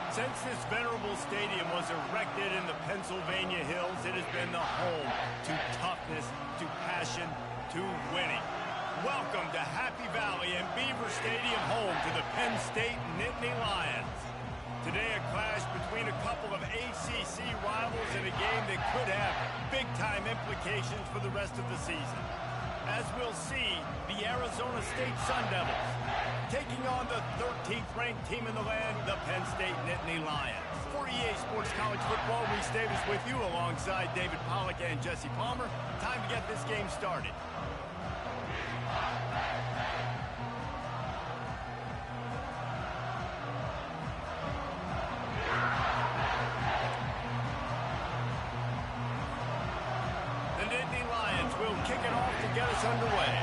Since this venerable stadium was erected in the Pennsylvania Hills, it has been the home to toughness, to passion, to winning. Welcome to Happy Valley and Beaver Stadium, home to the Penn State Nittany Lions. Today, a clash between a couple of ACC rivals in a game that could have big-time implications for the rest of the season. As we'll see, the Arizona State Sun Devils taking on the 13th ranked team in the land, the Penn State Nittany Lions. For EA Sports College Football, Reese Davis with you alongside David Pollack and Jesse Palmer. Time to get this game started. The Nittany Lions will kick it off to get us underway.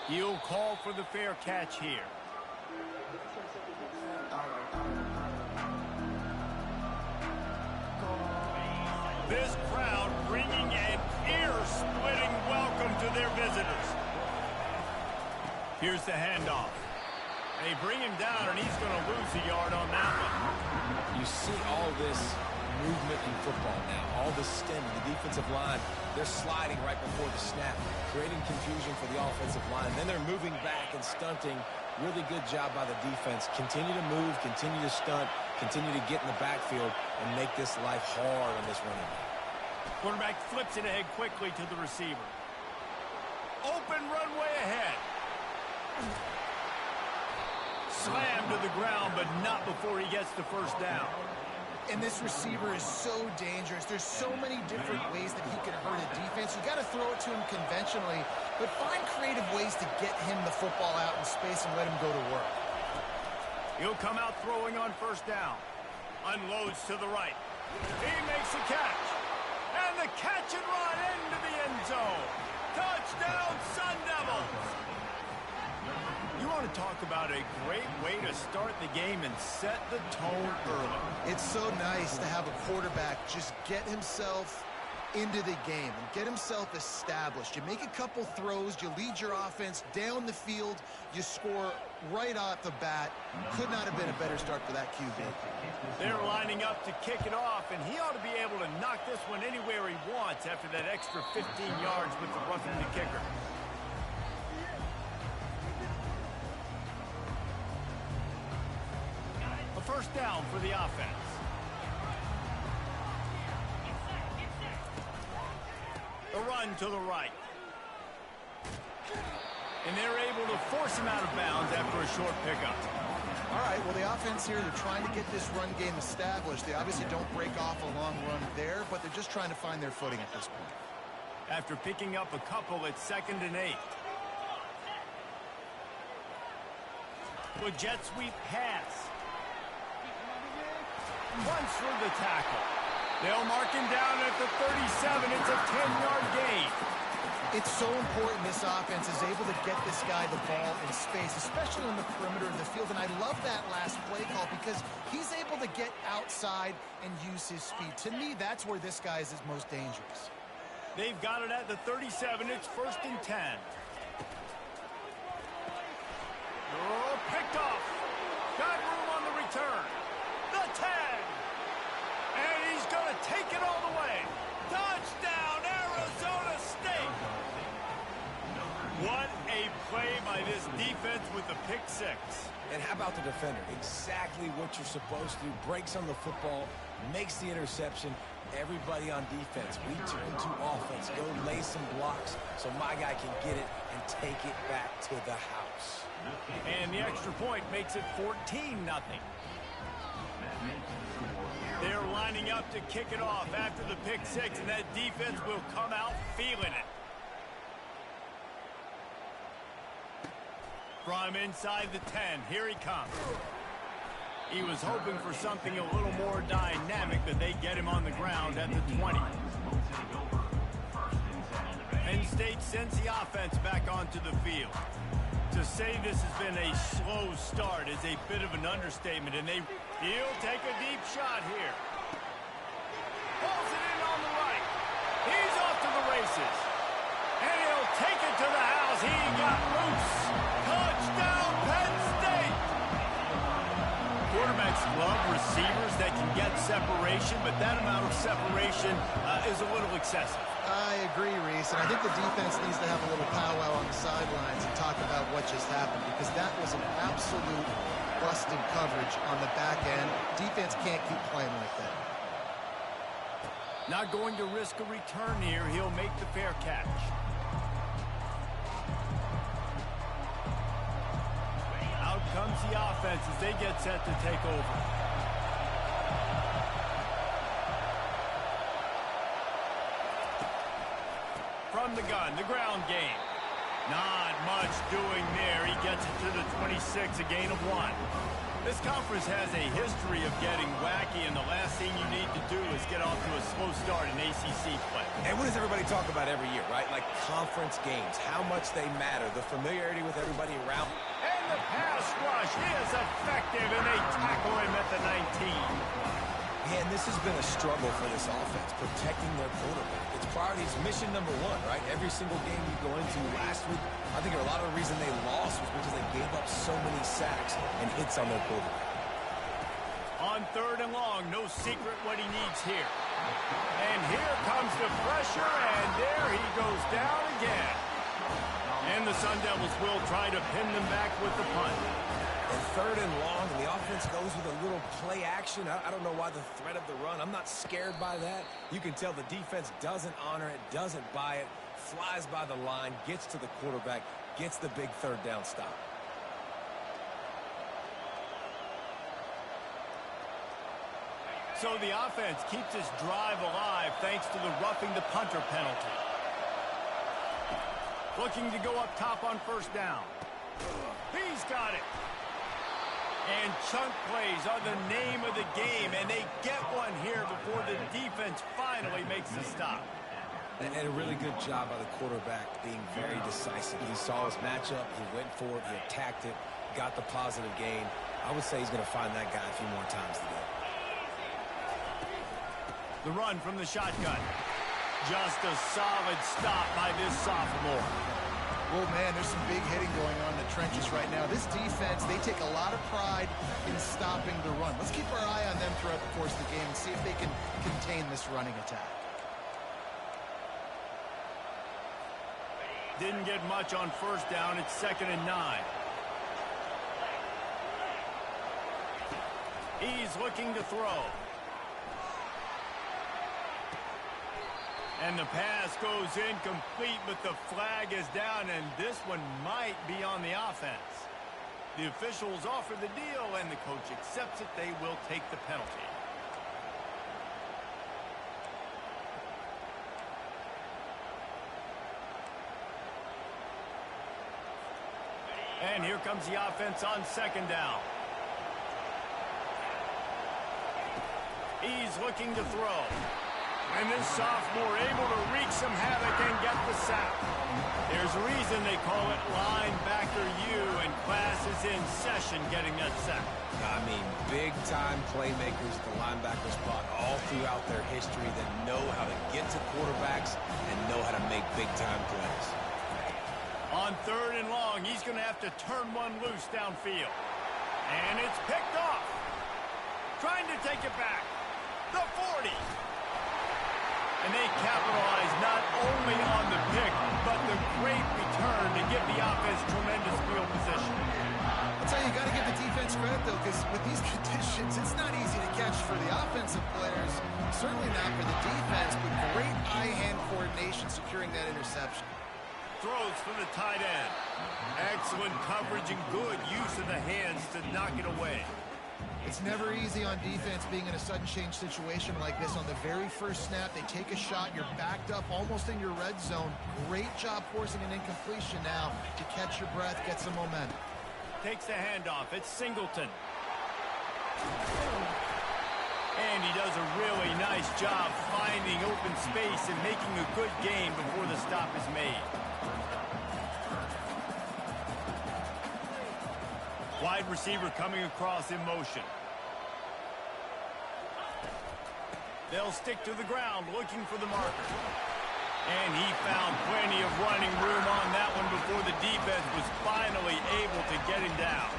He'll call for the fair catch here. This crowd bringing an ear-splitting welcome to their visitors. Here's the handoff. They bring him down, and he's going to lose a yard on that one. You see all this movement in football now. All this stemming. The defensive line, they're sliding right before the snap, creating confusion for the offensive line. Then they're moving back and stunting. Really good job by the defense. Continue to move, continue to stunt, continue to get in the backfield and make this life hard on this running back. Quarterback flips it ahead quickly to the receiver. Open runway ahead. Slammed to the ground, but not before he gets the first down. And this receiver is so dangerous. There's so many different ways that he can hurt a defense. You got to throw it to him conventionally, but find creative ways to get him the football out in space and let him go to work. He'll come out throwing on first down. Unloads to the right. He makes a catch. And the catch and run into the end zone. Touchdown, Sun Devils! You want to talk about a great way to start the game and set the tone early. It's so nice to have a quarterback just get himself into the game and get himself established. You make a couple throws, you lead your offense down the field, you score right off the bat. Could not have been a better start for that QB. They're lining up to kick it off, and he ought to be able to knock this one anywhere he wants after that extra 15 yards with the roughing the kicker. First down for the offense. The run to the right. And they're able to force him out of bounds after a short pickup. All right, well, the offense here, they're trying to get this run game established. They obviously don't break off a long run there, but they're just trying to find their footing at this point. After picking up a couple, it's 2nd and 8. With jet sweep pass. Runs for the tackle. They'll mark him down at the 37. It's a 10-yard gain. It's so important this offense is able to get this guy the ball in space, especially on the perimeter of the field. And I love that last play call because he's able to get outside and use his speed. To me, that's where this guy is most dangerous. They've got it at the 37. It's 1st and 10. Oh, picked off. Got room on the return. The 10. And he's going to take it all the way. Touchdown, Arizona State. What a play by this defense with the pick 6. And how about the defender? Exactly what you're supposed to do. Breaks on the football, makes the interception. Everybody on defense, we turn to offense. Go lay some blocks so my guy can get it and take it back to the house. And the extra point makes it 14-0. They're lining up to kick it off after the pick 6, and that defense will come out feeling it. From inside the 10, here he comes. He was hoping for something a little more dynamic, but they get him on the ground at the 20. Penn State sends the offense back onto the field. To say this has been a slow start is a bit of an understatement, and he'll take a deep shot here. Pulls it in on the right. He's off to the races. And he'll take it to He got loose. Touchdown, Penn State. Quarterbacks love receivers that can get separation, but that amount of separation is a little excessive. I agree, Reese, and I think the defense needs to have a little powwow on the sidelines and talk about what just happened, because that was an absolute busted coverage on the back end. Defense can't keep playing like that. Not going to risk a return here. He'll make the fair catch. Out comes the offense as they get set to take over. From the gun, the ground game. Not much doing there. He gets it to the 26, a gain of 1. This conference has a history of getting wacky, and the last thing you need to do is get off to a slow start in ACC play. And what does everybody talk about every year, right? Like conference games, how much they matter, the familiarity with everybody around. And the pass rush is effective, and they tackle him at the 19. Yeah, and this has been a struggle for this offense, protecting their quarterback. It's priorities, mission number 1, right? Every single game you go into last week, I think a lot of the reason they lost was because they gave up so many sacks and hits on their quarterback. On 3rd and long, no secret what he needs here. And here comes the pressure, and there he goes down again. And the Sun Devils will try to pin them back with the punt. And 3rd and long, and the offense goes with a little play action. I don't know why the threat of the run. I'm not scared by that. You can tell the defense doesn't honor it, doesn't buy it, flies by the line, gets to the quarterback, gets the big 3rd down stop. So the offense keeps its drive alive thanks to the roughing the punter penalty. Looking to go up top on 1st down. He's got it. And chunk plays are the name of the game, and they get one here before the defense finally makes the stop. And a really good job by the quarterback being very decisive. He saw his matchup, he went for it, he attacked it, got the positive gain. I would say he's going to find that guy a few more times today. The run from the shotgun. Just a solid stop by this sophomore. Oh, man, there's some big hitting going on in the trenches right now. This defense, they take a lot of pride in stopping the run. Let's keep our eye on them throughout the course of the game and see if they can contain this running attack. Didn't get much on 1st down. It's 2nd and 9. He's looking to throw. And the pass goes incomplete, but the flag is down, and this one might be on the offense. The officials offer the deal, and the coach accepts it. They will take the penalty. And here comes the offense on 2nd down. He's looking to throw. And this sophomore able to wreak some havoc and get the sack. There's a reason they call it linebacker U, and class is in session getting that sack. I mean, big-time playmakers at the linebacker spot all throughout their history that know how to get to quarterbacks and know how to make big-time plays. On 3rd and long, he's going to have to turn one loose downfield. And it's picked off. Trying to take it back. The 40. And they capitalize not only on the pick, but the great return to give the offense tremendous field position. I'll tell you, you got to give the defense credit, though, because with these conditions, it's not easy to catch for the offensive players. Certainly not for the defense, but great eye-hand coordination securing that interception. Throws from the tight end. Excellent coverage and good use of the hands to knock it away. It's never easy on defense being in a sudden change situation like this. On the very first snap, they take a shot. You're backed up almost in your red zone. Great job forcing an incompletion now to catch your breath, get some momentum. Takes the handoff. It's Singleton. And he does a really nice job finding open space and making a good gain before the stop is made. Wide receiver coming across in motion. They'll stick to the ground looking for the marker. And he found plenty of running room on that one before the defense was finally able to get him down.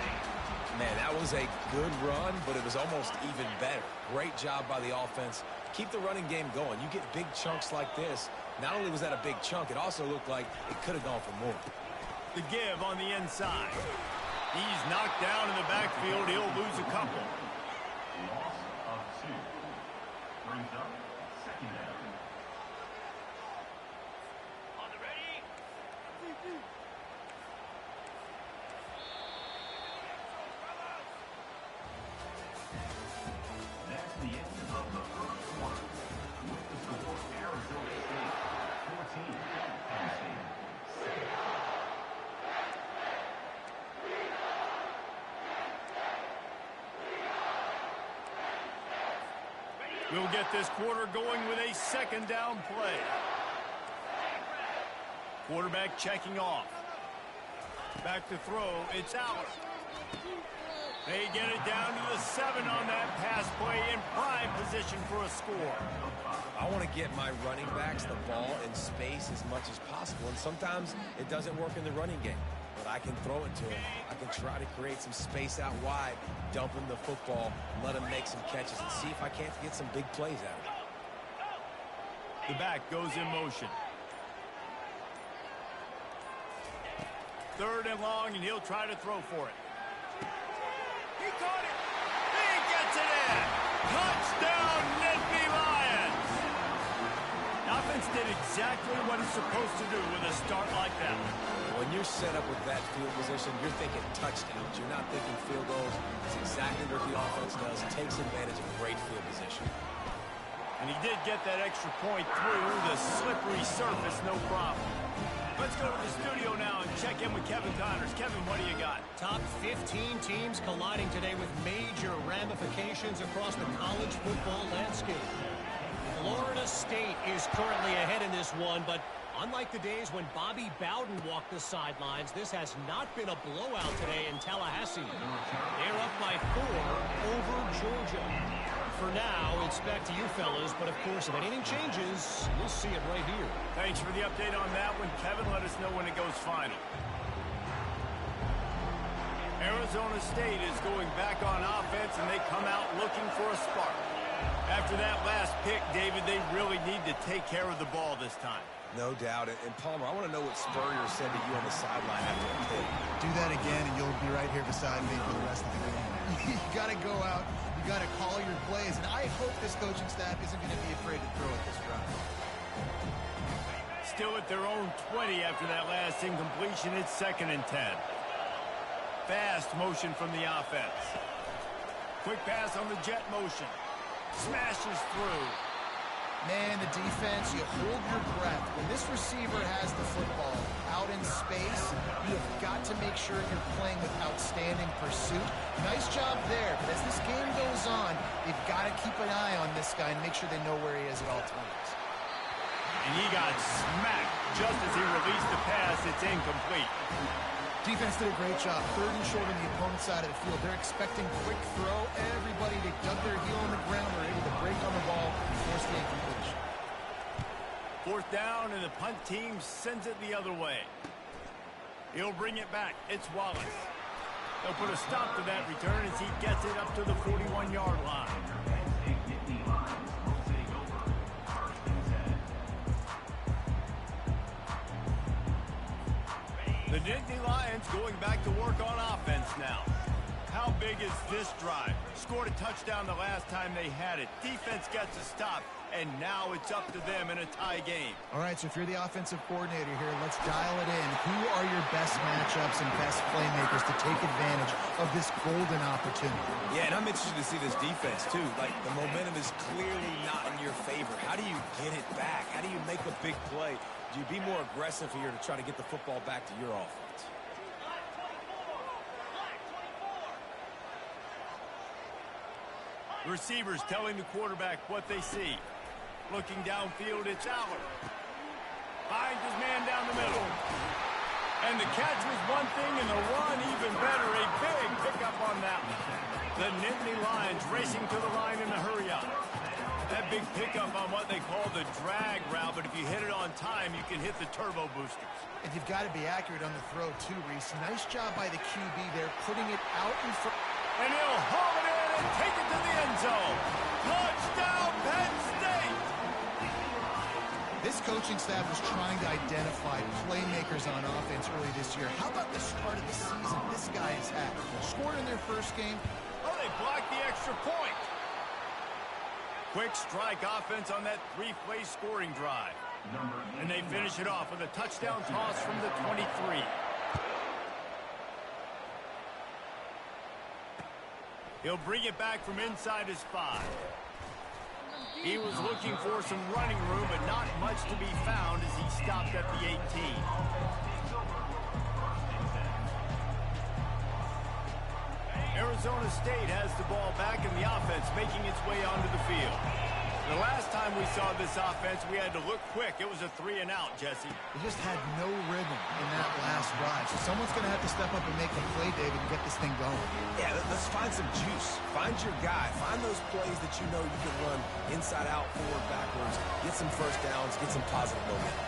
Man, that was a good run, but it was almost even better. Great job by the offense. Keep the running game going. You get big chunks like this. Not only was that a big chunk, it also looked like it could have gone for more. The give on the inside. He's knocked down in the backfield. He'll lose a couple. Loss of 2. Brings up second down. On the ready. That's the end of the first quarter. With the score, Arizona State 14, Penn State 6. We'll get this quarter going with a second down play. Quarterback checking off. Back to throw. It's out. They get it down to the 7 on that pass play in prime position for a score. I want to get my running backs the ball in space as much as possible, and sometimes it doesn't work in the running game. But I can throw it to him. I can try to create some space out wide, dump him the football, and let him make some catches and see if I can't get some big plays out of it. The back goes in motion. 3rd and long, and he'll try to throw for it. He caught it. He gets it in. Touchdown, Nittany Lions. The offense did exactly what it's supposed to do with a start like that. When you're set up with that field position, you're thinking touchdowns. You're not thinking field goals. It's exactly what the offense does. It takes advantage of great field position. And he did get that extra point through the slippery surface, no problem. Let's go to the studio now and check in with Kevin Connors. Kevin, what do you got? Top 15 teams colliding today with major ramifications across the college football landscape. Florida State is currently ahead in this one, but unlike the days when Bobby Bowden walked the sidelines, this has not been a blowout today in Tallahassee. They're up by 4 over Georgia. For now, it's back to you fellas, but of course, if anything changes, you'll see it right here. Thanks for the update on that one, Kevin. Let us know when it goes final. Arizona State is going back on offense, and they come out looking for a spark. After that last pick, David, they really need to take care of the ball this time. No doubt. And Palmer, I want to know what Spurrier said to you on the sideline after a pick. Do that again, and you'll be right here beside me for the rest of the game. You got to go out. You got to call your plays, and I hope this coaching staff isn't going to be afraid to throw at this drive. Still at their own 20 after that last incompletion. It's 2nd and 10. Fast motion from the offense. Quick pass on the jet motion. Smashes through. Man, the defense, you hold your breath. When this receiver has the football out in space, you have got to make sure you're playing with outstanding pursuit. Nice job there, but as this game goes on, you've got to keep an eye on this guy and make sure they know where he is at all times. And he got smacked just as he released the pass. It's incomplete. Defense did a great job. 3rd and short on the opponent's side of the field. They're expecting quick throw. Everybody, they dug their heel on the ground. They're able to break on the ball and force the incompletion. 4th down, and the punt team sends it the other way. He'll bring it back. It's Wallace. They'll put a stop to that return as he gets it up to the 41-yard line. The Nittany Lions going back to work on offense now. How big is this drive? Scored a touchdown the last time they had it. Defense gets a stop, and now it's up to them in a tie game. All right, so if you're the offensive coordinator here, let's dial it in. Who are your best matchups and best playmakers to take advantage of this golden opportunity? Yeah, and I'm interested to see this defense, too. Like, the momentum is clearly not in your favor. How do you get it back? How do you make a big play? Do you be more aggressive here to try to get the football back to your offense? Receivers telling the quarterback what they see. Looking downfield, it's Aller. Finds his man down the middle. And the catch was one thing, and the run even better. A big pickup on that one. The Nittany Lions racing to the line in a hurry up. That big pickup on what they call the drag route, but if you hit it on time, you can hit the turbo boosters. And you've got to be accurate on the throw, too, Reese. Nice job by the QB there, putting it out in front. And he'll haul it in and take it to the end zone. Touchdown, Penn State! This coaching staff was trying to identify playmakers on offense early this year. How about the start of the season this guy has had? Scored in their first game. Oh, they blocked the extra point. Quick strike offense on that three-play scoring drive. And they finish it off with a touchdown toss from the 23. He'll bring it back from inside his 5. He was looking for some running room, but not much to be found as he stopped at the 18. Arizona State has the ball back in the offense, making its way onto the field. The last time we saw this offense, we had to look quick. It was a 3-and-out, Jesse. They just had no rhythm in that last drive. So someone's going to have to step up and make a play, David, and get this thing going. Yeah, let's find some juice. Find your guy. Find those plays that you know you can run inside out, forward, backwards. Get some first downs. Get some positive momentum.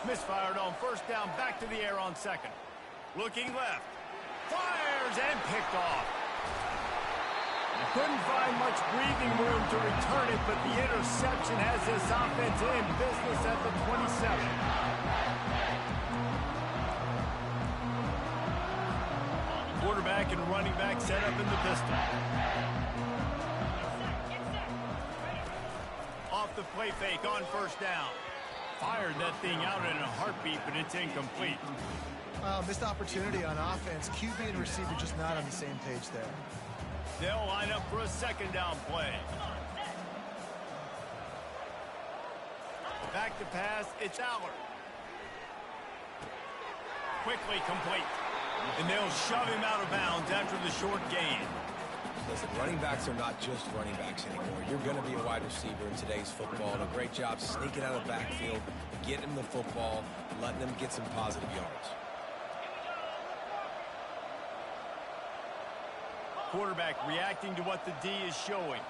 Misfired on first down, back to the air on second. Looking left. Fires and picked off. Couldn't find much breathing room to return it, but the interception has this offense in business at the 27. Quarterback and running back set up in the pistol. Off the play fake on first down. Fired that thing out in a heartbeat, but it's incomplete. Missed opportunity on offense. QB and receiver just not on the same page there. They'll line up for a second down play. Back to pass, it's Allard. Quickly complete. And they'll shove him out of bounds after the short gain. Listen, running backs are not just running backs anymore. You're going to be a wide receiver in today's football. And a great job sneaking out of the backfield, getting them the football, letting them get some positive yards. Quarterback reacting to what the D is showing.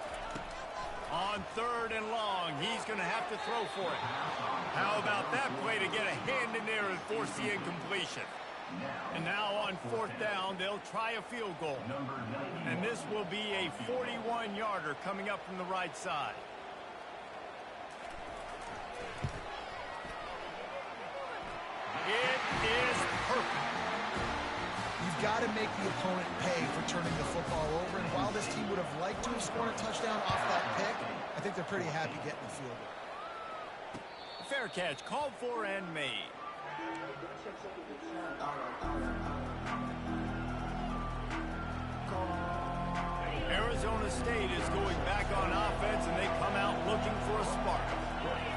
On third and long, he's going to have to throw for it. How about that play to get a hand in there and force the incompletion? And now on fourth down, they'll try a field goal. And this will be a 41-yarder coming up from the right side. It is perfect. You've got to make the opponent pay for turning the football over. And while this team would have liked to have scored a touchdown off that pick, I think they're pretty happy getting the field goal. Fair catch, called for and made. Arizona State is going back on offense, and they come out looking for a spark.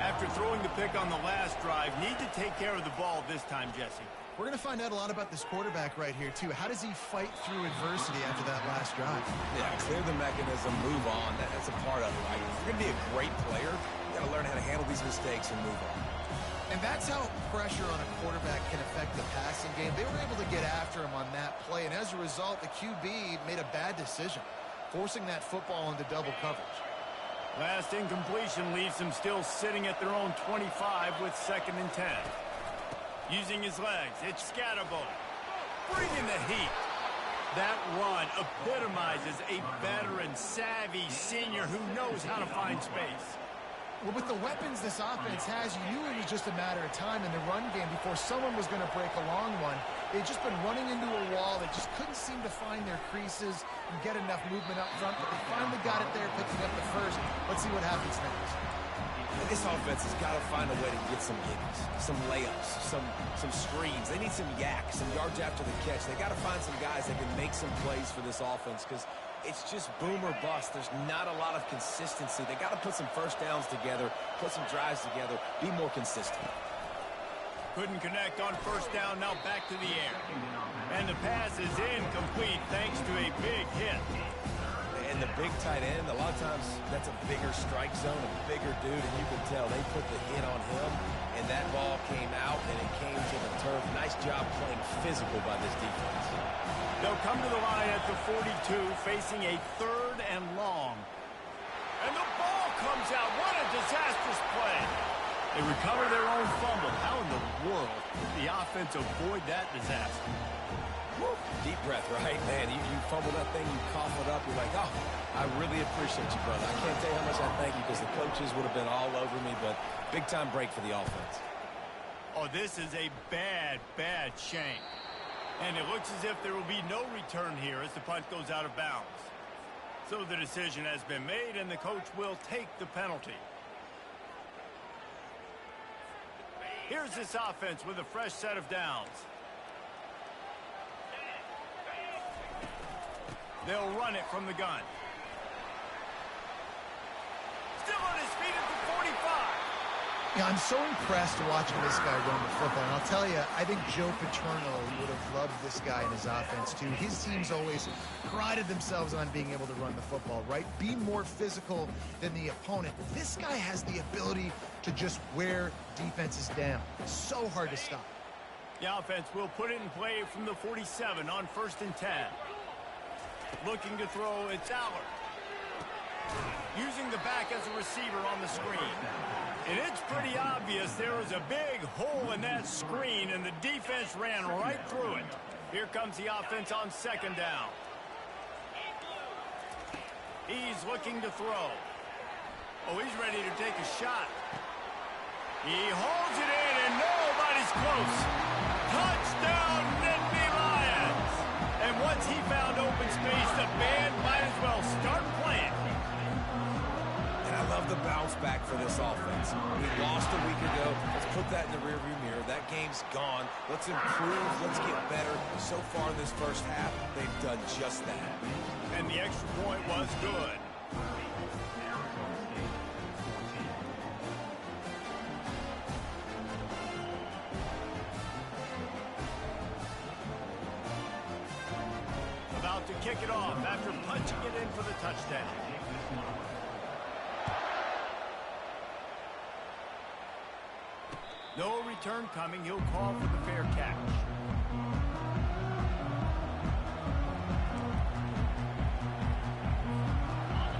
After throwing the pick on the last drive, need to take care of the ball this time, Jesse. We're going to find out a lot about this quarterback right here, too. How does he fight through adversity after that last drive? Yeah, clear the mechanism, move on. That's a part of it, right? If you're going to be a great player, you got to learn how to handle these mistakes and move on. And that's how pressure on a quarterback can affect the passing game. They were able to get after him on that play, and as a result, the QB made a bad decision, forcing that football into double coverage. Last incompletion leaves them still sitting at their own 25 with 2nd and 10. Using his legs, it's Scatterbo. Bringing the heat. That run epitomizes a veteran, savvy senior who knows how to find space. Well, with the weapons this offense has, you knew it was just a matter of time in the run game before someone was going to break a long one. They'd just been running into a wall. They just couldn't seem to find their creases and get enough movement up front, but they finally got it there, picking up the first. Let's see what happens next. This offense has got to find a way to get some gimmies, some layups, some screens. They need some yak, some yards after the catch. They got to find some guys that can make some plays for this offense because it's just boom or bust. There's not a lot of consistency. They got to put some first downs together, put some drives together, be more consistent. Couldn't connect on first down, now back to the air. And the pass is incomplete thanks to a big hit. And the big tight end, a lot of times that's a bigger strike zone, a bigger dude, and you can tell they put the hit on him, and that ball came out, and it came to the turf. Nice job playing physical by this defense. They'll come to the line at the 42, facing a 3rd and long. And the ball comes out. What a disastrous play. They recover their own fumble. How in the world did the offense avoid that disaster? Woo. Deep breath, right? Man, you fumble that thing, you cough it up, you're like, oh, I really appreciate you, brother. I can't tell you how much I thank you because the coaches would have been all over me, but big-time break for the offense. Oh, this is a bad, bad shank. And it looks as if there will be no return here as the punt goes out of bounds. So the decision has been made, and the coach will take the penalty. Here's this offense with a fresh set of downs. They'll run it from the gun. Still on his feet at the 45. Yeah, I'm so impressed watching this guy run the football. And I'll tell you, I think Joe Paterno would have loved this guy in his offense, too. His teams always prided themselves on being able to run the football, right? Be more physical than the opponent. This guy has the ability to just wear defenses down. So hard to stop. The offense will put it in play from the 47 on 1st and 10. Looking to throw, it's Allard. Using the back as a receiver on the screen. And it's pretty obvious there was a big hole in that screen, and the defense ran right through it. Here comes the offense on 2nd down. He's looking to throw. Oh, he's ready to take a shot. He holds it in, and nobody's close. Touchdown, Nittany Lions! And once he found open space, the band might as well start playing. And I love the bounce back for this offense. We lost a week ago. Let's put that in the rearview mirror. That game's gone. Let's improve. Let's get better. So far in this first half, they've done just that. And the extra point was good. About to kick it off after punching it in for the touchdown. No return coming. He'll call for the fair catch.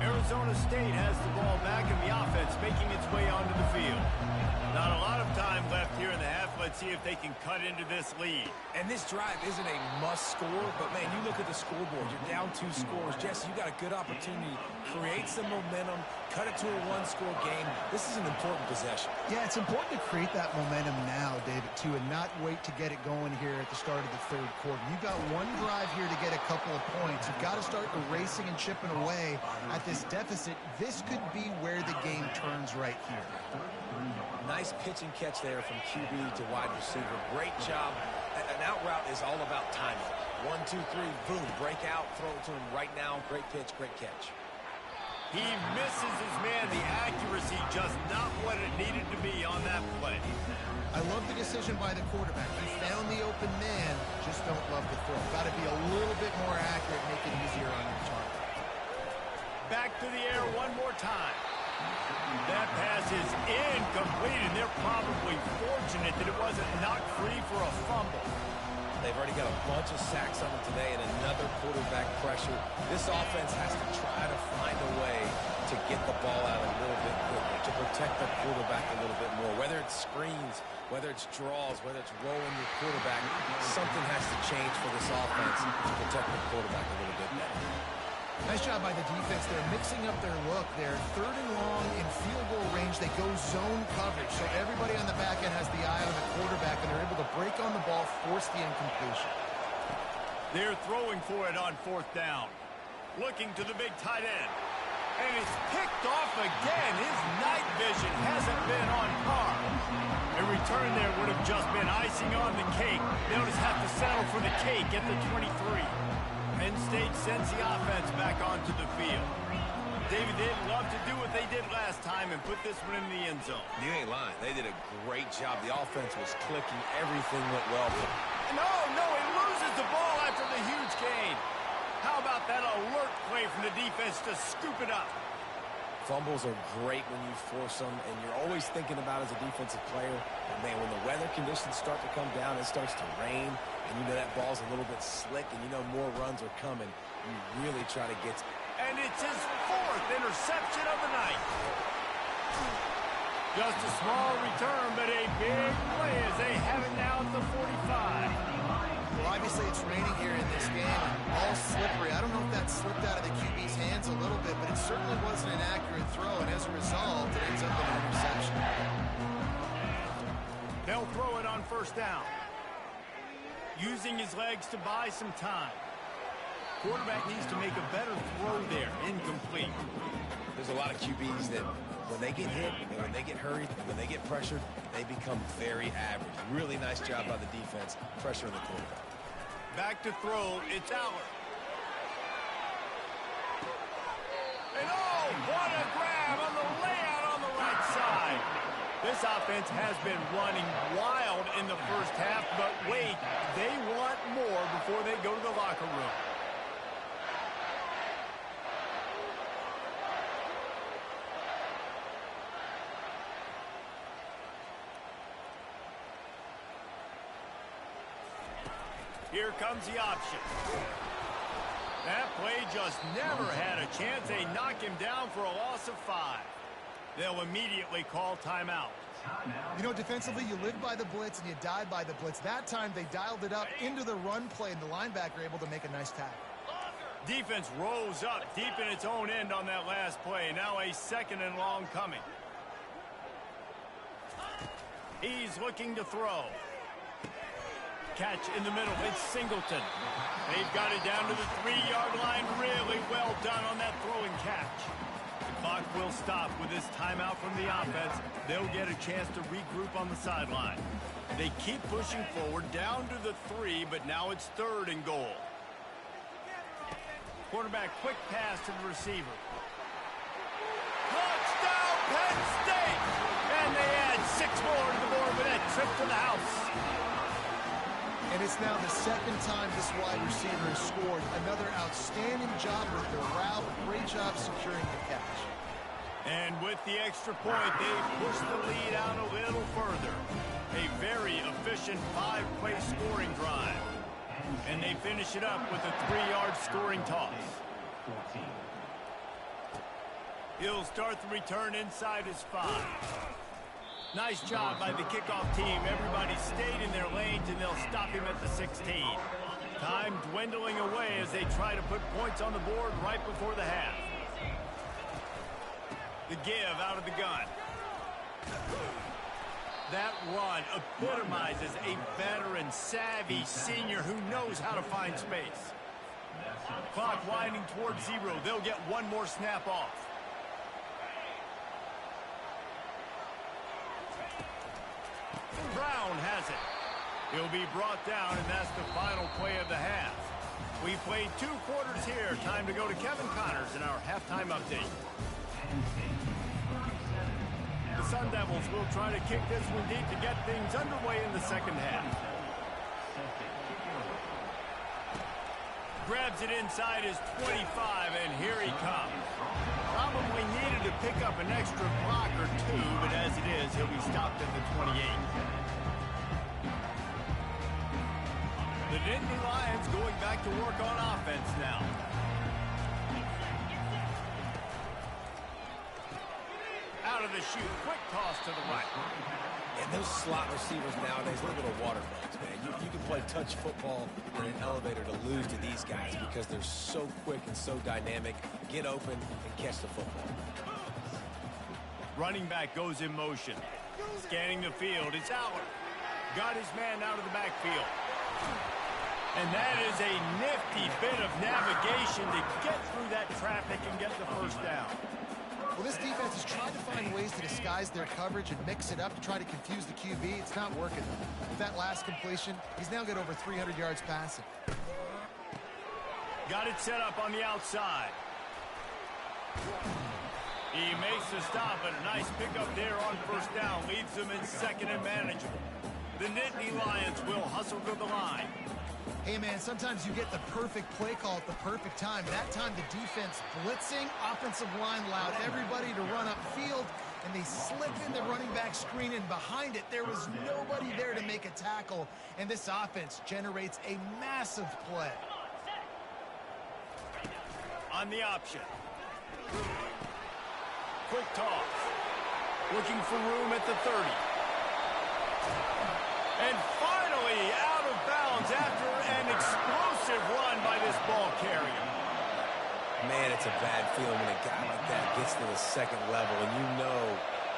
Arizona State has the ball back in the offense, making its way onto the field. Not a lot of time left here in the half. Let's see if they can cut into this lead. And this drive isn't a must score, but man, you look at the scoreboard, you're down 2 scores. Jesse, you got a good opportunity. Create some momentum, cut it to a 1-score game. This is an important possession. Yeah, it's important to create that momentum now, David, too, and not wait to get it going here at the start of the 3rd quarter. You've got one drive here to get a couple of points. You've got to start erasing and chipping away at this deficit. This could be where the game turns right here. Nice pitch and catch there from QB to wide receiver. Great job. An out route is all about timing. 1, 2, 3, boom, break out, throw it to him right now. Great pitch, great catch. He misses his man. The accuracy just not what it needed to be on that play. I love the decision by the quarterback. He found the open man, just don't love the throw. Got to be a little bit more accurate, make it easier on your target. Back to the air one more time. That pass is incomplete, and they're probably fortunate that it wasn't knocked free for a fumble. They've already got a bunch of sacks on them today and another quarterback pressure. This offense has to try to find a way to get the ball out a little bit quicker, to protect the quarterback a little bit more. Whether it's screens, whether it's draws, whether it's rolling your quarterback, something has to change for this offense to protect the quarterback a little bit better. Nice job by the defense. They're mixing up their look. They're 3rd and long in field goal range. They go zone coverage. So everybody on the back end has the eye on the quarterback, and they're able to break on the ball, force the incompletion. They're throwing for it on 4th down. Looking to the big tight end. And it's picked off again. His night vision hasn't been on par. A return there would have just been icing on the cake. They'll just have to settle for the cake at the 23. Penn State sends the offense back onto the field. David, they'd love to do what they did last time and put this one in the end zone. You ain't lying. They did a great job. The offense was clicking. Everything went well. No, he loses the ball after the huge gain. How about that alert play from the defense to scoop it up? Fumbles are great when you force them, and you're always thinking about as a defensive player, but man, when the weather conditions start to come down, it starts to rain, and you know that ball's a little bit slick, and you know more runs are coming. you really try to get... And it's his 4th interception of the night. Just a small return, but a big play as they have it now at the 45. Well, obviously it's raining here in this game. All slippery. I don't know if that slipped out of the QB's hands a little bit, but it certainly wasn't an accurate throw, and as a result, it ends up in an interception. They'll throw it on 1st down. Using his legs to buy some time. Quarterback needs to make a better throw there. Incomplete. There's a lot of QBs that when they get hit and when they get hurried and when they get pressured, they become very average. Really nice job by the defense, pressuring the quarterback. Back to throw, it's Aller. And oh, what a grab on the layout on the right side. This offense has been running wild in the first half, but wait, they want more before they go to the locker room. Here comes the option. That play just never had a chance. They knock him down for a loss of 5. They'll immediately call timeout. You know, defensively, you live by the blitz and you die by the blitz. That time, they dialed it up into the run play, and the linebacker able to make a nice tackle. Defense rolls up deep in its own end on that last play. Now a 2nd and long coming. He's looking to throw. Catch in the middle. It's Singleton. They've got it down to the 3-yard line. Really well done on that throw and catch. The clock will stop with this timeout from the offense. They'll get a chance to regroup on the sideline. They keep pushing forward down to the 3, but now it's 3rd and goal. Quarterback quick pass to the receiver. Touchdown, Penn State! And they add 6 more to the board with that trip to the house. And it's now the 2nd time this wide receiver has scored. Another outstanding job with the route. Great job securing the catch. And with the extra point, they push the lead out a little further. A very efficient 5-play scoring drive. And they finish it up with a 3-yard scoring toss. He'll start the return inside his 5. Nice job by the kickoff team. Everybody stayed in their lanes, and they'll stop him at the 16. Time dwindling away as they try to put points on the board right before the half. The give out of the gun. That run epitomizes a veteran, savvy senior who knows how to find space. Clock winding towards 0. They'll get one more snap off. Brown has it. He'll be brought down, and that's the final play of the half. We played 2 quarters here. Time to go to Kevin Connors in our halftime update. The Sun Devils will try to kick this one deep to get things underway in the 2nd half. Grabs it inside his 25, and here he comes. Probably needed to pick up an extra block or 2, but as it is, he'll be stopped at the 28. The Nittany Lions going back to work on offense now. Out of the chute, quick toss to the right. And those slot receivers nowadays, look at the water bugs, man. You can play touch football in an elevator to lose to these guys because they're so quick and so dynamic. Get open and catch the football. Running back goes in motion. Scanning the field, it's Aller. Got his man out of the backfield. And that is a nifty bit of navigation to get through that traffic and get the 1st down. Well, this defense has tried to find ways to disguise their coverage and mix it up to try to confuse the QB. It's not working. With that last completion, he's now got over 300 yards passing. Got it set up on the outside. He makes the stop, and a nice pickup there on 1st down. Leaves them in 2nd and manageable. The Nittany Lions will hustle to the line. Hey, man, sometimes you get the perfect play call at the perfect time. That time, the defense blitzing, offensive line allowed everybody to run upfield, and they slip in the running back screen, and behind it, there was nobody there to make a tackle, and this offense generates a massive play. on the option. Quick toss. Looking for room at the 30. And finally out of bounds after an explosive run by this ball carrier. Man, it's a bad feeling when a guy like that gets to the second level and you know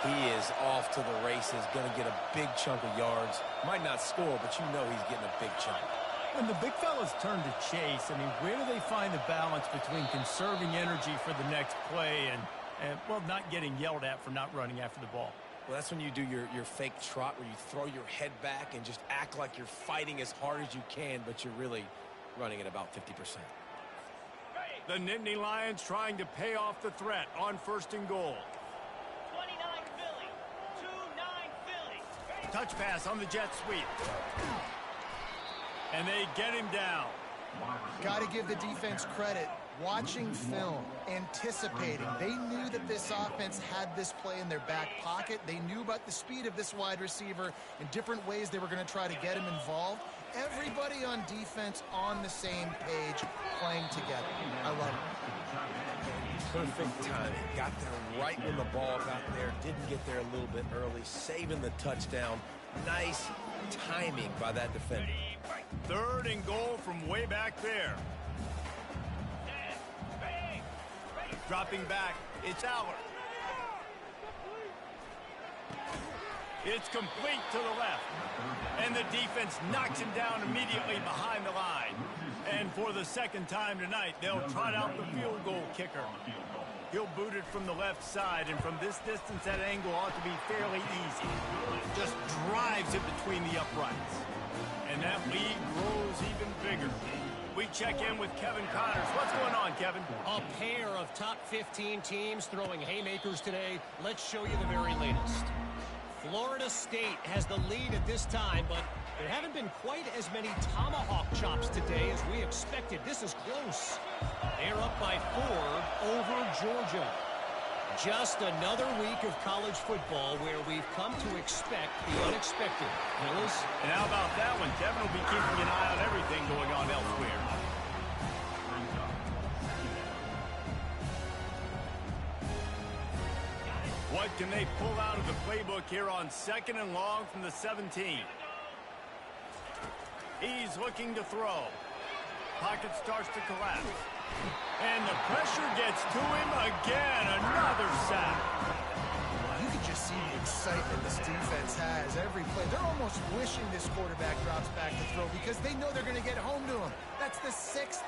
he is off to the races, going to get a big chunk of yards. Might not score, but you know he's getting a big chunk. When the big fellas turn to chase, I mean, where do they find the balance between conserving energy for the next play and well, not getting yelled at for not running after the ball? Well, that's when you do your fake trot where you throw your head back and just act like you're fighting as hard as you can, but you're really running at about 50%. The Nittany Lions trying to pay off the threat on 1st and goal. 29 Philly, 2-9 Philly. Touch pass on the jet sweep. And they get him down. Got to give the defense credit. Watching film, anticipating. They knew that this offense had this play in their back pocket. They knew about the speed of this wide receiver and different ways they were going to try to get him involved. Everybody on defense on the same page, playing together. I love it. Perfect timing. Got there right when the ball got there. Didn't get there a little bit early. Saving the touchdown. Nice timing by that defender. 3rd and goal from way back there. Dropping back, it's Aller. It's complete to the left. And the defense knocks him down immediately behind the line. And for the 2nd time tonight, they'll trot out the field goal kicker. He'll boot it from the left side, and from this distance, that angle ought to be fairly easy. Just drives it between the uprights. And that lead grows even bigger. We check in with Kevin Connors. What's going on, Kevin? A pair of top 15 teams throwing haymakers today. Let's show you the very latest. Florida State has the lead at this time, but there haven't been quite as many tomahawk chops today as we expected. This is close. They're up by 4 over Georgia. Just another week of college football where we've come to expect the unexpected. Fellas? And how about that one? Kevin will be keeping an eye on everything going on elsewhere. What can they pull out of the playbook here on 2nd and long from the 17? He's looking to throw. Pocket starts to collapse. And the pressure gets to him again. Another sack. You can just see the excitement this defense has every play. They're almost wishing this quarterback drops back to throw because they know they're going to get home to him. That's the 6th.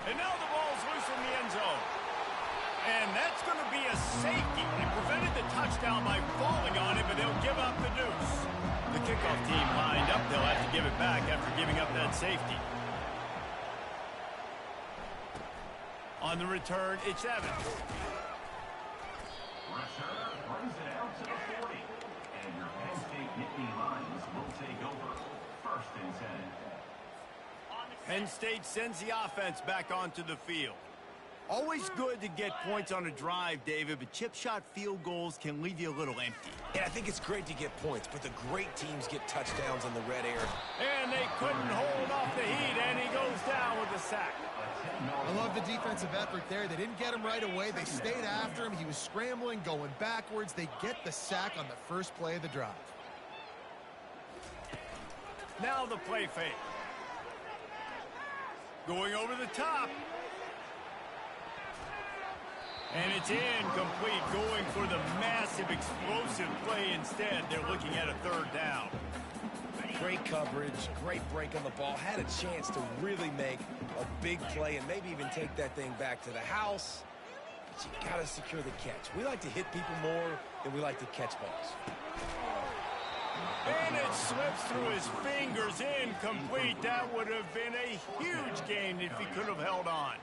And now the ball's loose in the end zone. And that's going to be a safety. They prevented the touchdown by falling on it, but they'll give up the deuce. The kickoff team lined up. They'll have to give it back after giving up that safety. On the return, it's Evans. Return brings it out to the 40. And your Penn State Nittany Lions will take over 1st and 10. Penn State sends the offense back onto the field. Always good to get points on a drive, David, but chip shot field goals can leave you a little empty. Yeah, I think it's great to get points, but the great teams get touchdowns in the red area. And they couldn't hold off the heat, and he goes down with a sack. I love the defensive effort there. They didn't get him right away. They stayed after him. He was scrambling, going backwards. They get the sack on the first play of the drive. Now the play fake. Going over the top. And it's incomplete, going for the massive explosive play instead. They're looking at a 3rd down. Great coverage, great break on the ball. Had a chance to really make a big play and maybe even take that thing back to the house. But you got to secure the catch. We like to hit people more than we like to catch balls. And it slips through his fingers, incomplete. That would have been a huge gain if he could have held on.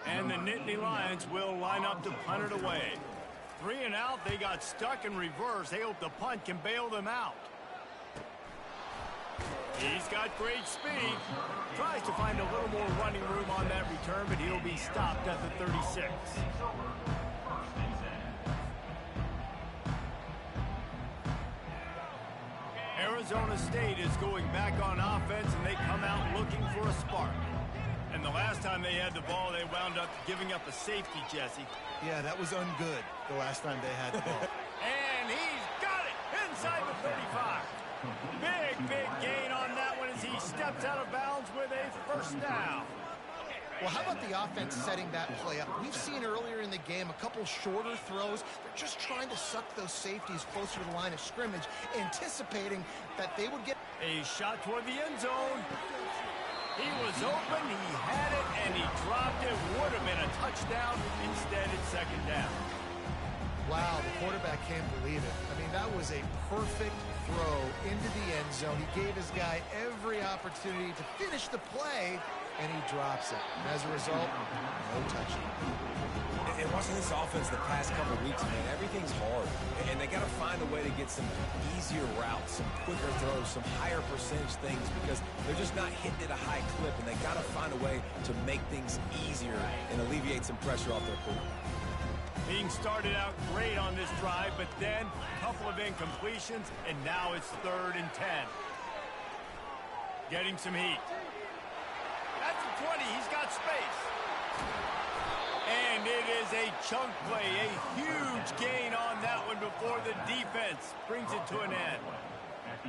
And the Nittany Lions will line up to punt it away. 3 and out, they got stuck in reverse. They hope the punt can bail them out. He's got great speed. Tries to find a little more running room on that return, but he'll be stopped at the 36. Arizona State is going back on offense, and they come out looking for a spark. And And the last time they had the ball, they wound up giving up a safety, Jesse. Yeah, that was ungood the last time they had the ball. And he's got it inside the 35. Big gain on that one as he steps out of bounds with a first down. Well, how about the offense setting that play up? We've seen earlier in the game a couple shorter throws. They're just trying to suck those safeties closer to the line of scrimmage, anticipating that they would get a shot toward the end zone. He was open, he had it, and he dropped it. Would have been a touchdown. Instead, it's second down. Wow, the quarterback can't believe it. I mean, that was a perfect throw into the end zone. He gave his guy every opportunity to finish the play, and he drops it. And as a result, no touchdown. And watching this offense the past couple of weeks, man, everything's hard. And they got to find a way to get some easier routes, some quicker throws, some higher percentage things because they're just not hitting at a high clip, and they got to find a way to make things easier and alleviate some pressure off their quarterback. Being started out great on this drive, but then a couple of incompletions, and now it's 3rd and 10. Getting some heat. At the 20, he's got space. And it is a chunk play, a huge gain on that one before the defense brings it to an end.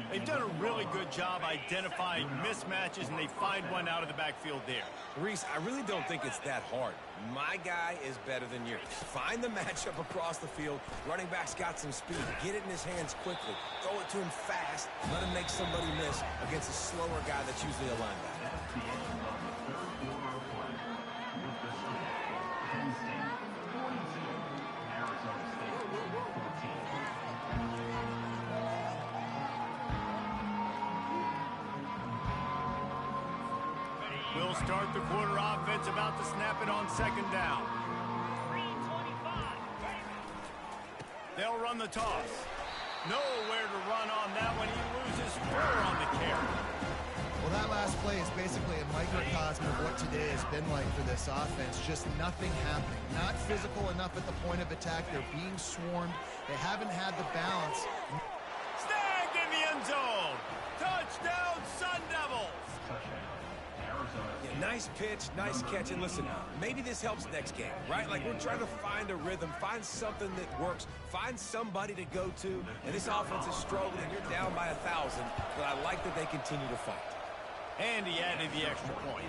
They've done a really good job identifying mismatches, and they find one out of the backfield there. Reese, I really don't think it's that hard. My guy is better than yours. Find the matchup across the field. Running back's got some speed. Get it in his hands quickly. Throw it to him fast. Let him make somebody miss against a slower guy that's usually a linebacker. We'll start the quarter offense, about to snap it on second down. 3:25. They'll run the toss. Nowhere to run on that one. He loses 4 on the carry. Well, that last play is basically a microcosm of what today has been like for this offense. Just nothing happening. Not physical enough at the point of attack. They're being swarmed. They haven't had the balance. Snagged in the end zone. Touchdown, Sun Devils. Yeah, nice pitch, nice catch. And listen, maybe this helps next game, right? Like we're trying to find a rhythm, find something that works, find somebody to go to. And this offense is struggling. You're down by 1,000, but I like that they continue to fight. And he added the extra point.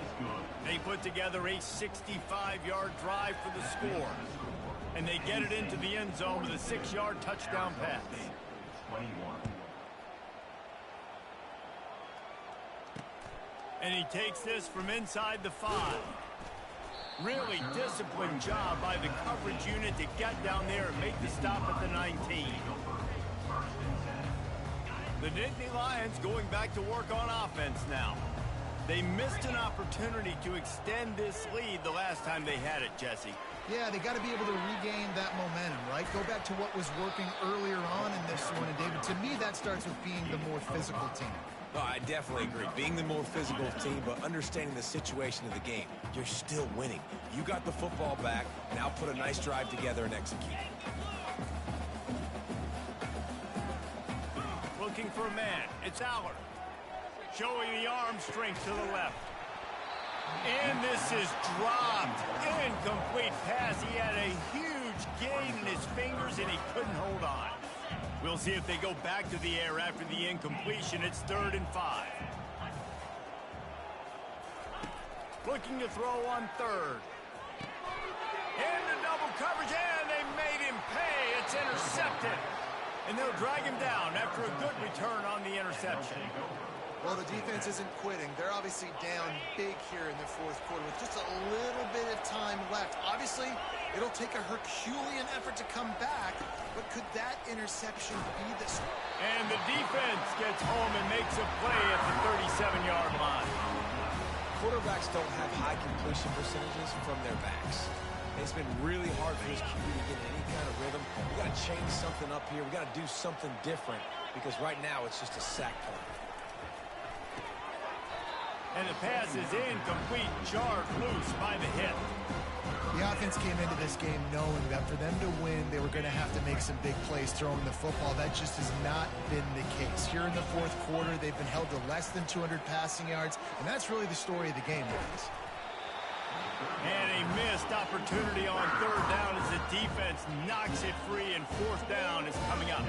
They put together a 65-yard drive for the score. And they get it into the end zone with a 6-yard touchdown pass. 21. And he takes this from inside the 5. Really disciplined job by the coverage unit to get down there and make the stop at the 19. The Nittany Lions going back to work on offense now. They missed an opportunity to extend this lead the last time they had it, Jesse. Yeah, they got to be able to regain that momentum, right? Go back to what was working earlier on in this one. And, David, to me, that starts with being the more physical team. Oh, I definitely agree. Being the more physical team, but understanding the situation of the game. You're still winning. You got the football back. Now put a nice drive together and execute. Looking for a man. It's Allard. Showing the arm strength to the left. And this is dropped. Incomplete pass. He had a huge gain in his fingers, and he couldn't hold on. We'll see if they go back to the air after the incompletion. It's 3rd and 5. Looking to throw on 3rd. Into double coverage, and they made him pay. It's intercepted. And they'll drag him down after a good return on the interception. Well, the defense isn't quitting. They're obviously down big here in the 4th quarter with just a little bit of time left. Obviously, it'll take a Herculean effort to come back, but could that interception be the... And the defense gets home and makes a play at the 37-yard line. Quarterbacks don't have high completion percentages from their backs. It's been really hard for his QB to get any kind of rhythm. We got to change something up here. We got to do something different because right now it's just a sack point. And the pass is incomplete, jarred loose by the hip. The offense came into this game knowing that for them to win, they were going to have to make some big plays throwing the football. That just has not been the case. Here in the 4th quarter, they've been held to less than 200 passing yards, and that's really the story of the game, guys. And a missed opportunity on third down as the defense knocks it free, and fourth down is coming up.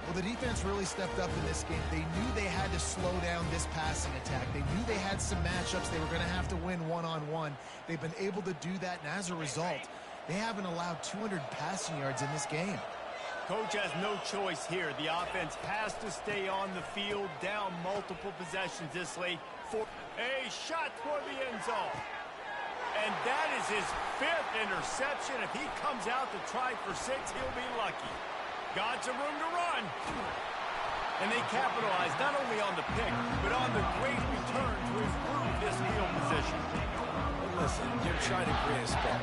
Well, the defense really stepped up in this game. They knew they had to slow down this passing attack. They knew they had some matchups they were going to have to win one-on-one. They've been able to do that, and as a result, they haven't allowed 200 passing yards in this game. Coach has no choice here. The offense has to stay on the field, down multiple possessions this late for a shot toward the end zone. And that is his 5th interception. If he comes out to try for 6, he'll be lucky. Got some room to run. And they capitalize not only on the pick, but on the great return to improve this field position. Listen, you're trying to create a spell.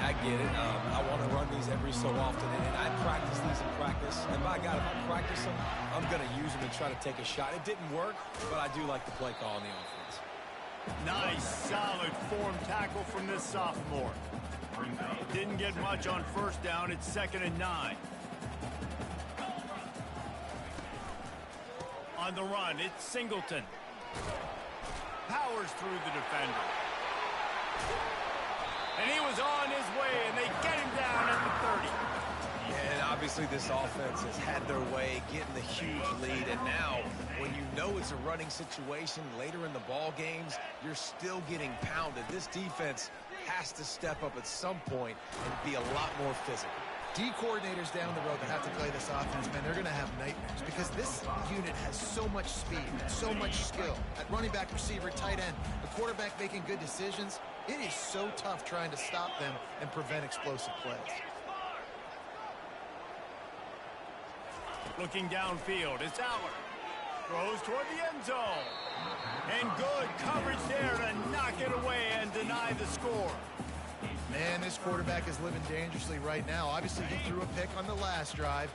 I get it. I want to run these every so often, and I practice these in practice. And by God, if I practice them, I'm going to use them and try to take a shot. It didn't work, but I do like the play call on the offense. Nice, solid form tackle from this sophomore. Didn't get much on first down. It's 2nd and 9. On the run, it's Singleton. Powers through the defender. And he was on his way, and they get him down at the 30. Yeah, and obviously this offense has had their way getting the huge lead, and now when you know it's a running situation later in the ball games, you're still getting pounded. This defense has to step up at some point and be a lot more physical. D coordinators down the road that have to play this offense, man, they're going to have nightmares because this unit has so much speed and so much skill. At running back, receiver, tight end, the quarterback making good decisions. It is so tough trying to stop them and prevent explosive plays. Looking downfield, it's Aller. Throws toward the end zone. And good coverage there to knock it away and deny the score. Man, this quarterback is living dangerously right now. Obviously, he threw a pick on the last drive.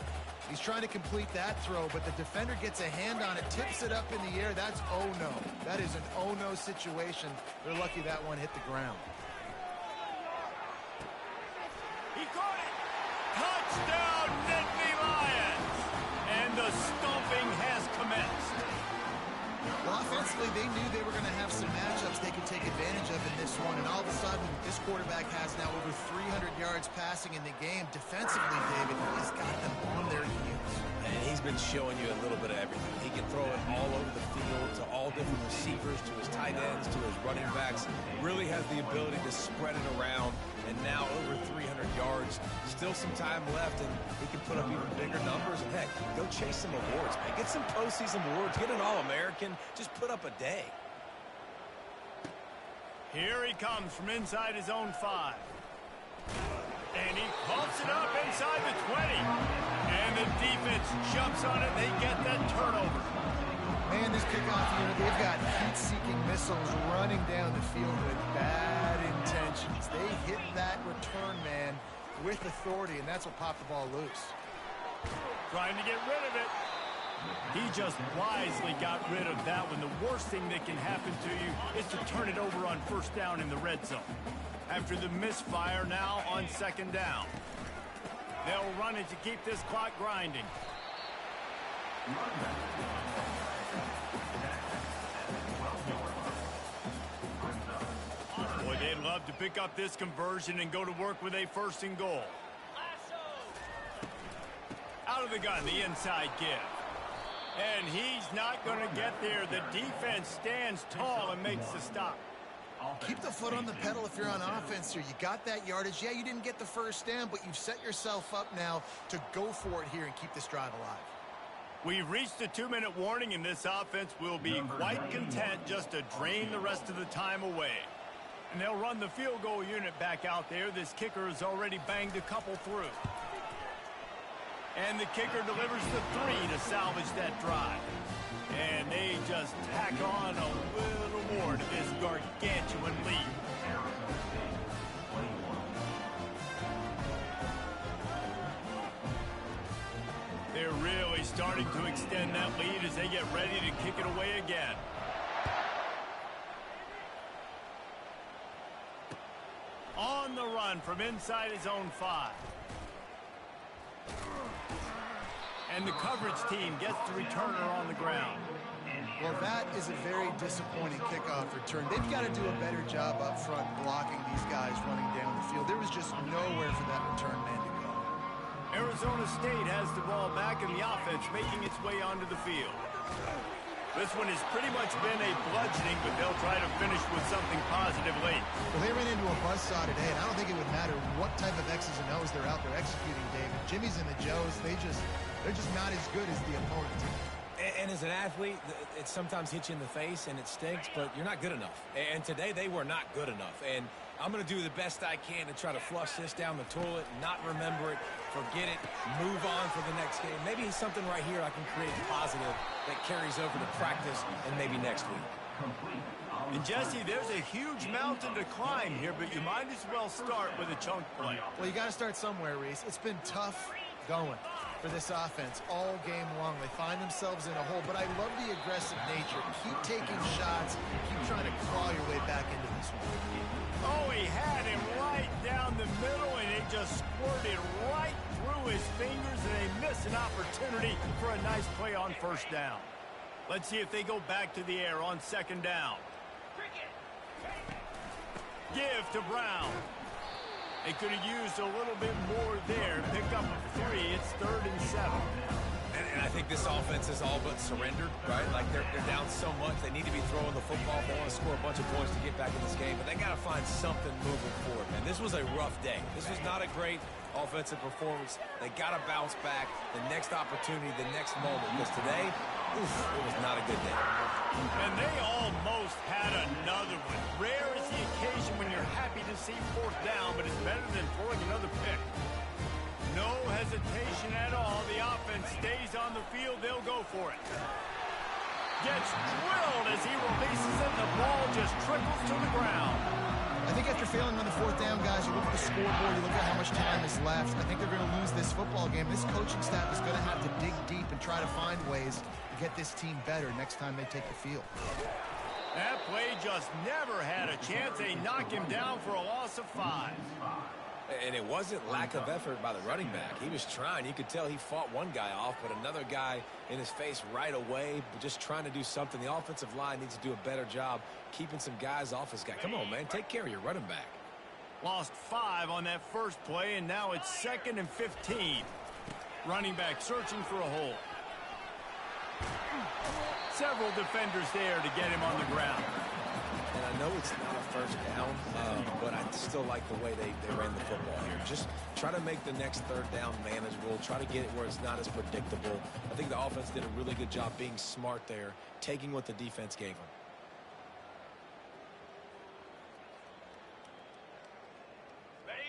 He's trying to complete that throw, but the defender gets a hand on it, tips it up in the air. That's oh-no. That is an oh-no situation. They're lucky that one hit the ground. He caught it. Touchdown, Nittany Lions. And the stomping has commenced. Well, offensively, they knew they were going to have some matchups they could take advantage of in this one, and all of a sudden, this quarterback has now over 300 yards passing in the game. Defensively, David, he's got them on their heels. And he's been showing you a little bit of everything. He can throw it all over the field to all different receivers, to his tight ends, to his running backs. Really has the ability to spread it around, and now over 300 yards. Still some time left, and he can put up even bigger numbers. And heck, go chase some awards, man. Get some postseason awards. Get an All-American. Just put up a day. Here he comes from inside his own 5. And he pumps it up inside the 20. And the defense jumps on it. They get that turnover. Man, this kickoff unit, they've got heat-seeking missiles running down the field with bad intentions. They hit that return man with authority, and that's what popped the ball loose. Trying to get rid of it. He just wisely got rid of that one. The worst thing that can happen to you is to turn it over on first down in the red zone. After the misfire, now on 2nd down. They'll run it to keep this clock grinding. Boy, they'd love to pick up this conversion and go to work with a 1st and goal. Out of the gun, the inside give. And he's not going to get there. The defense stands tall and makes the stop. Keep the foot on the pedal if you're on offense here. You got that yardage. Yeah, you didn't get the first down, but you've set yourself up now to go for it here and keep this drive alive. We've reached the 2-minute warning, and this offense will be quite content just to drain the rest of the time away. And they'll run the field goal unit back out there. This kicker has already banged a couple through. And the kicker delivers the 3 to salvage that drive. And they just tack on a little more to this gargantuan lead. They're really starting to extend that lead as they get ready to kick it away again. On the run from inside his own 5. And the coverage team gets the returner on the ground. Well, that is a very disappointing kickoff return. They've got to do a better job up front blocking these guys running down the field. There was just nowhere for that return man to go. Arizona State has the ball back in the offense, making its way onto the field. This one has pretty much been a bludgeoning, but they'll try to finish with something positive late. Well, they ran into a buzzsaw today, and I don't think it would matter what type of X's and O's they're out there executing, David. Jimmy's and the Joes, they're just not as good as the opponent. And as an athlete, it sometimes hits you in the face and it stinks, but you're not good enough. And today they were not good enough. And I'm going to do the best I can to try to flush this down the toilet, not remember it, forget it, move on for the next game. Maybe something right here I can create positive that carries over to practice and maybe next week. And Jesse, there's a huge mountain to climb here, but you might as well start with a chunk play. Well, you got to start somewhere, Reese. It's been tough going for this offense all game long. They find themselves in a hole, but I love the aggressive nature. Keep taking shots. Keep trying to claw your way back into this one. Oh, he had him right down the middle, and it just squirted right through his fingers, and they miss an opportunity for a nice play on first down. Let's see if they go back to the air on second down. Give to Brown. They could have used a little bit more there. Pick up a 3. It's 3rd and 7. And I think this offense is all but surrendered, right? Like they're down so much. They need to be throwing the football. They want to score a bunch of points to get back in this game, but they got to find something moving forward, man. This was a rough day. This was not a great offensive performance. They got to bounce back the next opportunity, the next moment, because today, oof, it was not a good day. And they almost had another one. Rare is the occasion when you're happy to see fourth down, but it's better than throwing another pick. No hesitation at all. The offense stays on the field. They'll go for it. Gets drilled as he releases it. The ball just trickles to the ground. I think after failing on the fourth down, guys, you look at the scoreboard, you look at how much time is left. I think they're going to lose this football game. This coaching staff is going to have to dig deep and try to find ways to get this team better next time they take the field. That play just never had a chance. They knock him down for a loss of 5. And it wasn't lack of effort by the running back. He was trying. You could tell he fought one guy off, but another guy in his face right away, just trying to do something. The offensive line needs to do a better job keeping some guys off his guy. Come on, man. Take care of your running back. Lost 5 on that first play, and now it's 2nd and 15. Running back searching for a hole. Several defenders there to get him on the ground. And I know it's not a first down, but I still like the way they ran the football here. Just try to make the next third down manageable. Try to get it where it's not as predictable. I think the offense did a really good job being smart there, taking what the defense gave them.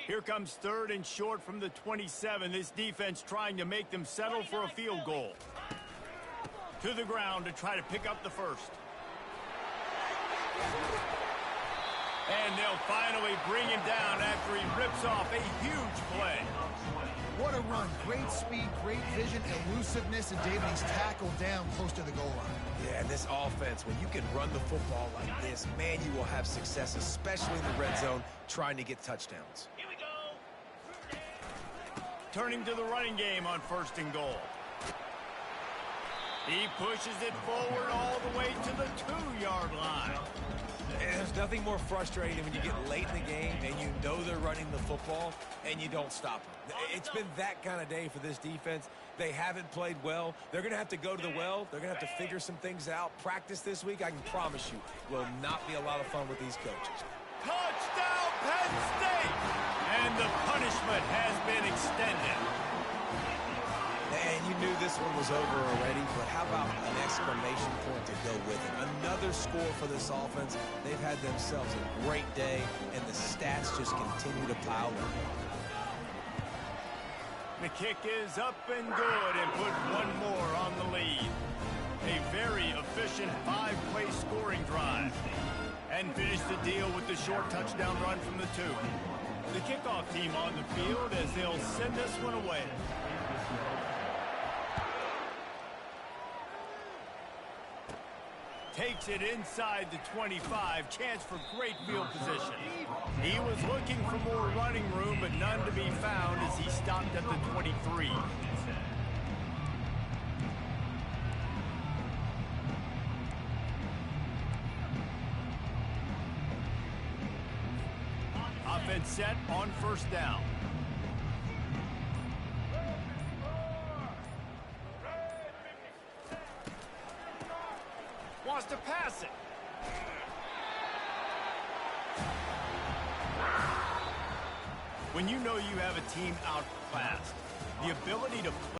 Here comes 3rd and short from the 27. This defense trying to make them settle for a field goal. To the ground to try to pick up the first. And they'll finally bring him down after he rips off a huge play. What a run. Great speed, great vision, elusiveness, and David, he's tackled down close to the goal line. Yeah, and this offense, when you can run the football like this, man, you will have success, especially in the red zone, trying to get touchdowns. Here we go. Turning to the running game on 1st and goal. He pushes it forward all the way to the 2-yard line. And there's nothing more frustrating than when you get late in the game and you know they're running the football and you don't stop them. It's been that kind of day for this defense. They haven't played well. They're going to have to go to the well. They're going to have to figure some things out. Practice this week, I can promise you, will not be a lot of fun with these coaches. Touchdown, Penn State! And the punishment has been extended. And you knew this one was over already, but how about an exclamation point to go with it? Another score for this offense. They've had themselves a great day, and the stats just continue to pile up. The kick is up and good and put one more on the lead. A very efficient 5-play scoring drive. And finish the deal with the short touchdown run from the 2. The kickoff team on the field as they'll send this one away. Takes it inside the 25. Chance for great field position. He was looking for more running room, but none to be found as he stopped at the 23. and set on first down. Wants to pass it. When you know you have a team outclassed, the ability to play